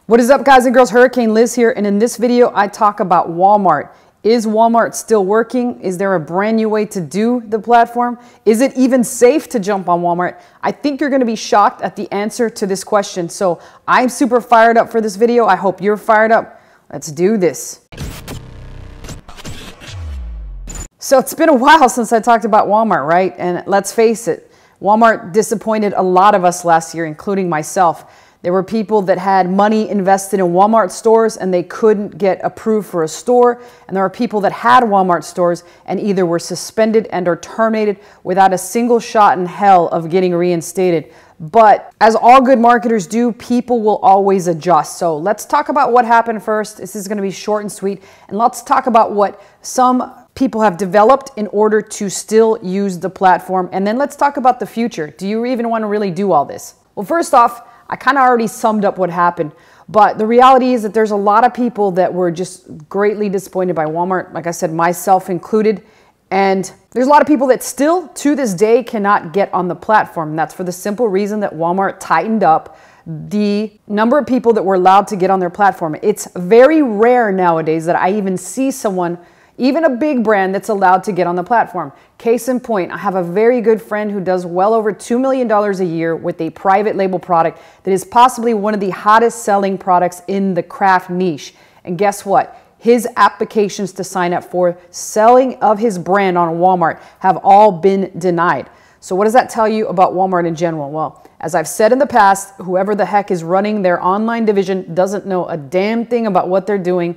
What is up, guys and girls? Hurricane Liz here, and in this video I talk about Walmart. Is Walmart still working? Is there a brand new way to do the platform? Is it even safe to jump on Walmart? I think you're going to be shocked at the answer to this question. So I'm super fired up for this video. I hope you're fired up. Let's do this. So it's been a while since I talked about Walmart, right? And let's face it, Walmart disappointed a lot of us last year, including myself. There were people that had money invested in Walmart stores and they couldn't get approved for a store. And there are people that had Walmart stores and either were suspended and or terminated without a single shot in hell of getting reinstated. But as all good marketers do, people will always adjust. So let's talk about what happened first. This is going to be short and sweet. And let's talk about what some people have developed in order to still use the platform. And then let's talk about the future. Do you even want to really do all this? Well, first off, I kind of already summed up what happened, but the reality is that there's a lot of people that were just greatly disappointed by Walmart, like I said, myself included, and there's a lot of people that still, to this day, cannot get on the platform, and that's for the simple reason that Walmart tightened up the number of people that were allowed to get on their platform. It's very rare nowadays that I even see someone, even a big brand, that's allowed to get on the platform. Case in point, I have a very good friend who does well over $2 million a year with a private label product that is possibly one of the hottest selling products in the craft niche. And guess what? His applications to sign up for selling of his brand on Walmart have all been denied. So what does that tell you about Walmart in general? Well, as I've said in the past, whoever the heck is running their online division doesn't know a damn thing about what they're doing.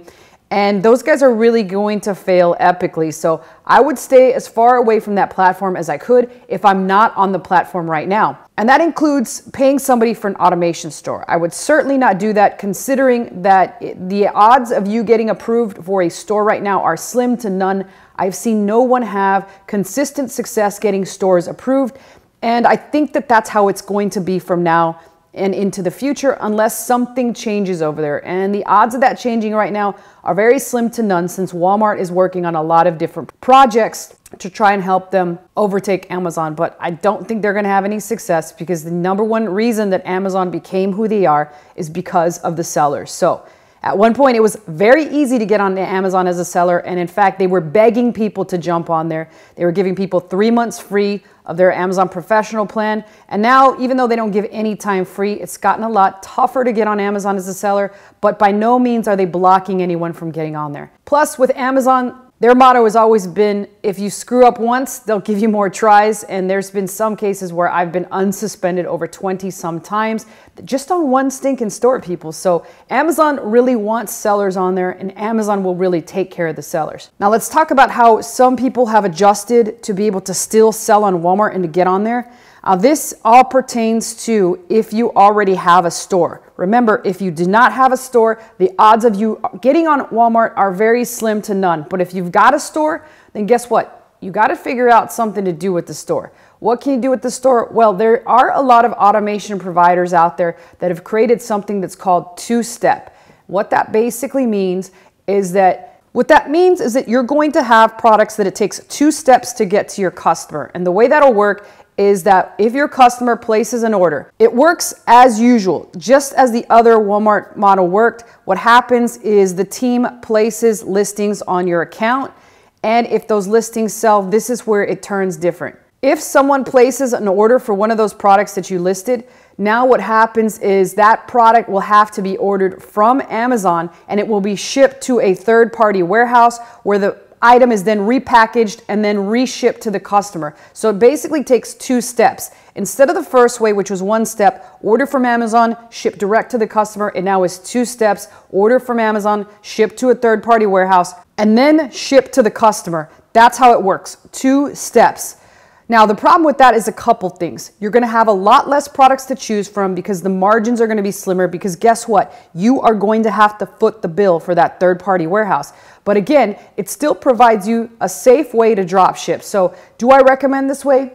And those guys are really going to fail epically. So I would stay as far away from that platform as I could if I'm not on the platform right now. And that includes paying somebody for an automation store. I would certainly not do that, considering that the odds of you getting approved for a store right now are slim to none. I've seen no one have consistent success getting stores approved. And I think that that's how it's going to be from now and into the future, unless something changes over there. And the odds of that changing right now are very slim to none, since Walmart is working on a lot of different projects to try and help them overtake Amazon. But I don't think they're going to have any success, because the number one reason that Amazon became who they are is because of the sellers. So at one point, it was very easy to get on Amazon as a seller. And in fact, they were begging people to jump on there. They were giving people 3 months free of their Amazon professional plan. And now, even though they don't give any time free, it's gotten a lot tougher to get on Amazon as a seller. But by no means are they blocking anyone from getting on there. Plus, with Amazon, their motto has always been, if you screw up once, they'll give you more tries. And there's been some cases where I've been unsuspended over 20 some times just on one stinking store, people. So Amazon really wants sellers on there, and Amazon will really take care of the sellers. Now let's talk about how some people have adjusted to be able to still sell on Walmart and to get on there. This all pertains to if you already have a store. Remember, if you do not have a store, the odds of you getting on Walmart are very slim to none. But if you've got a store, then guess what? You got to figure out something to do with the store. What can you do with the store? Well, there are a lot of automation providers out there that have created something that's called TwoStep. What that basically means is that you're going to have products that it takes 2 steps to get to your customer. And the way that'll work is that if your customer places an order, it works as usual, just as the other Walmart model worked. What happens is the team places listings on your account, and if those listings sell, this is where it turns different. If someone places an order for one of those products that you listed, now what happens is that product will have to be ordered from Amazon, and it will be shipped to a third-party warehouse where the item is then repackaged and then reshipped to the customer. So it basically takes 2 steps. Instead of the first way, which was 1 step, order from Amazon, ship direct to the customer, it now is 2 steps, order from Amazon, ship to a third-party warehouse, and then ship to the customer. That's how it works, 2 steps. Now, the problem with that is a couple things. You're going to have a lot less products to choose from because the margins are going to be slimmer, because guess what? You are going to have to foot the bill for that third-party warehouse. But again, it still provides you a safe way to drop ship. So do I recommend this way?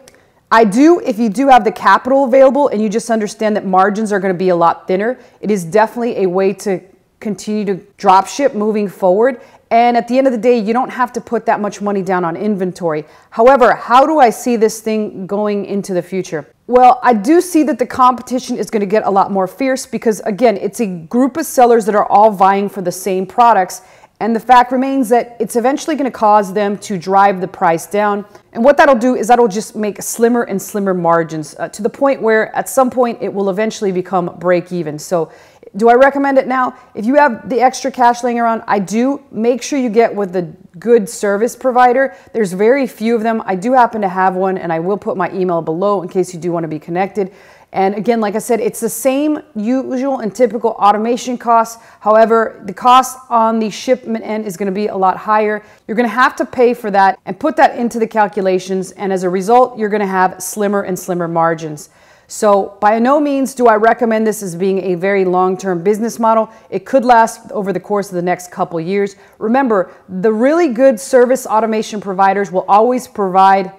I do, if you do have the capital available and you just understand that margins are going to be a lot thinner. It is definitely a way to continue to drop ship moving forward. And at the end of the day, you don't have to put that much money down on inventory. However, how do I see this thing going into the future? Well, I do see that the competition is going to get a lot more fierce because, again, it's a group of sellers that are all vying for the same products. And the fact remains that it's eventually going to cause them to drive the price down. And what that'll do is that'll just make slimmer and slimmer margins to the point where at some point it will eventually become break even. So do I recommend it now? If you have the extra cash laying around, I do. Make sure you get with a good service provider. There's very few of them. I do happen to have one, and I will put my email below in case you do want to be connected. And again, like I said, it's the same usual and typical automation costs. However, the cost on the shipment end is going to be a lot higher. You're going to have to pay for that and put that into the calculations. And as a result, you're going to have slimmer and slimmer margins. So by no means do I recommend this as being a very long-term business model. It could last over the course of the next couple years. Remember, the really good service automation providers will always provide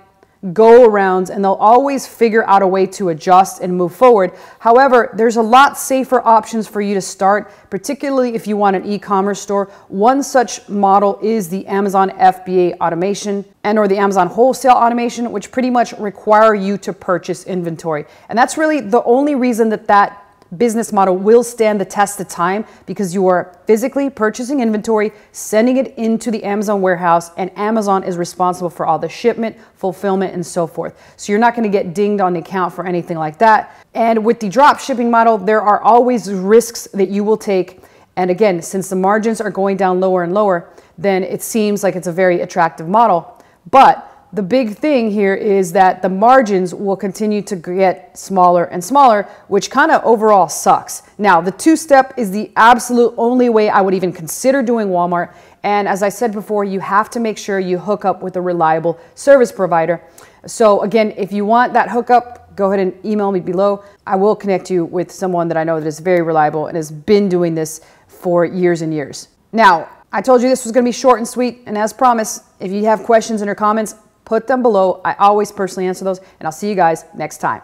go-arounds, and they'll always figure out a way to adjust and move forward. However, there's a lot safer options for you to start, particularly if you want an e-commerce store. One such model is the Amazon FBA automation or the Amazon wholesale automation, which pretty much require you to purchase inventory. And that's really the only reason that business model will stand the test of time, because you are physically purchasing inventory, sending it into the Amazon warehouse, and Amazon is responsible for all the shipment, fulfillment, and so forth. So you're not going to get dinged on the account for anything like that. And with the drop shipping model, there are always risks that you will take. And again, since the margins are going down lower and lower, then it seems like it's a very attractive model. But the big thing here is that the margins will continue to get smaller and smaller, which kind of overall sucks. Now, the two-step is the absolute only way I would even consider doing Walmart. And as I said before, you have to make sure you hook up with a reliable service provider. So again, if you want that hookup, go ahead and email me below. I will connect you with someone that I know that is very reliable and has been doing this for years and years. Now, I told you this was going to be short and sweet. And as promised, if you have questions in your comments, put them below. I always personally answer those, and I'll see you guys next time.